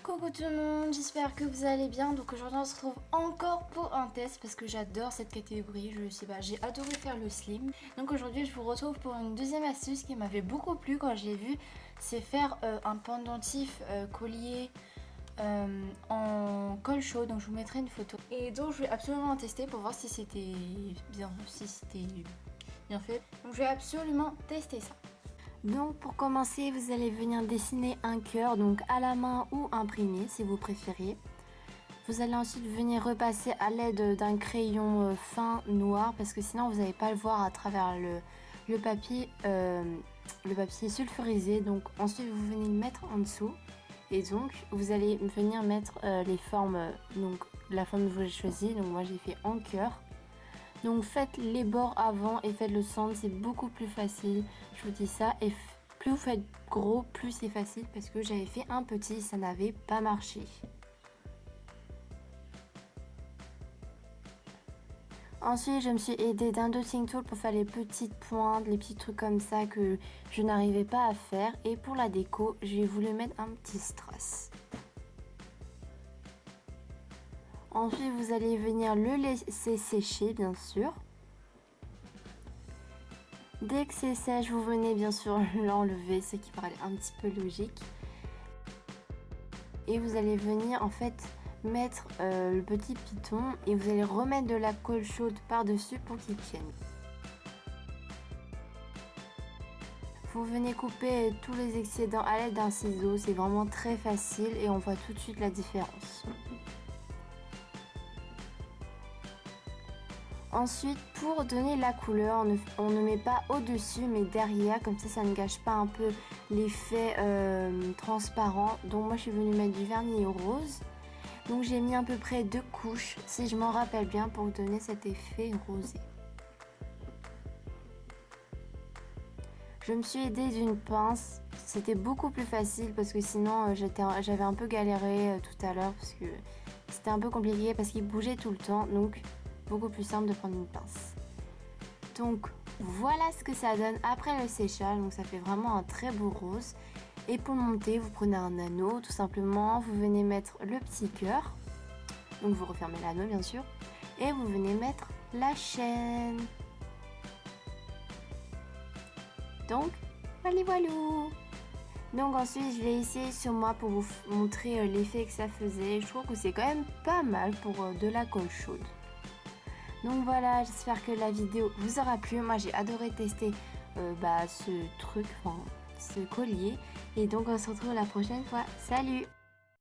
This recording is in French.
Coucou tout le monde, j'espère que vous allez bien. Donc aujourd'hui on se retrouve encore pour un test parce que j'adore cette catégorie, je sais pas, j'ai adoré faire le slim. Donc aujourd'hui je vous retrouve pour une deuxième astuce qui m'avait beaucoup plu quand j'ai vu, c'est faire un pendentif collier en colle chaud. Donc je vous mettrai une photo. Et donc je vais absolument tester pour voir si c'était bien fait. Donc je vais absolument tester ça. Donc pour commencer, vous allez venir dessiner un cœur, donc à la main ou imprimé si vous préférez. Vous allez ensuite venir repasser à l'aide d'un crayon fin noir parce que sinon vous n'allez pas le voir à travers le papier sulfurisé. Donc ensuite vous venez le mettre en dessous et donc vous allez venir mettre les formes, donc la forme que vous avez choisie. Donc moi j'ai fait en cœur. Donc faites les bords avant et faites le centre, c'est beaucoup plus facile, je vous dis ça. Et plus vous faites gros, plus c'est facile parce que j'avais fait un petit, ça n'avait pas marché. Ensuite, je me suis aidée d'un dotting tool pour faire les petites pointes, les petits trucs comme ça que je n'arrivais pas à faire. Et pour la déco, j'ai voulu mettre un petit strass. Ensuite, vous allez venir le laisser sécher, bien sûr. Dès que c'est sèche, vous venez bien sûr l'enlever, ce qui paraît un petit peu logique. Et vous allez venir en fait mettre le petit piton et vous allez remettre de la colle chaude par-dessus pour qu'il tienne. Vous venez couper tous les excédents à l'aide d'un ciseau, c'est vraiment très facile et on voit tout de suite la différence. Ensuite, pour donner la couleur, on ne met pas au-dessus mais derrière, comme ça ne gâche pas un peu l'effet transparent. Donc moi je suis venue mettre du vernis rose. Donc j'ai mis à peu près 2 couches, si je m'en rappelle bien, pour donner cet effet rosé. Je me suis aidée d'une pince, c'était beaucoup plus facile parce que sinon j'avais un peu galéré tout à l'heure parce que c'était un peu compliqué parce qu'il bougeait tout le temps. Donc beaucoup plus simple de prendre une pince. Donc voilà ce que ça donne après le séchage. Donc ça fait vraiment un très beau rose. Et pour le monter, vous prenez un anneau tout simplement, vous venez mettre le petit cœur. Donc vous refermez l'anneau bien sûr. Et vous venez mettre la chaîne. Donc voilà. Donc ensuite je l'ai essayé sur moi pour vous montrer l'effet que ça faisait. Je trouve que c'est quand même pas mal pour de la colle chaude. Donc voilà, j'espère que la vidéo vous aura plu. Moi j'ai adoré tester ce truc, ce collier. Et donc on se retrouve la prochaine fois. Salut!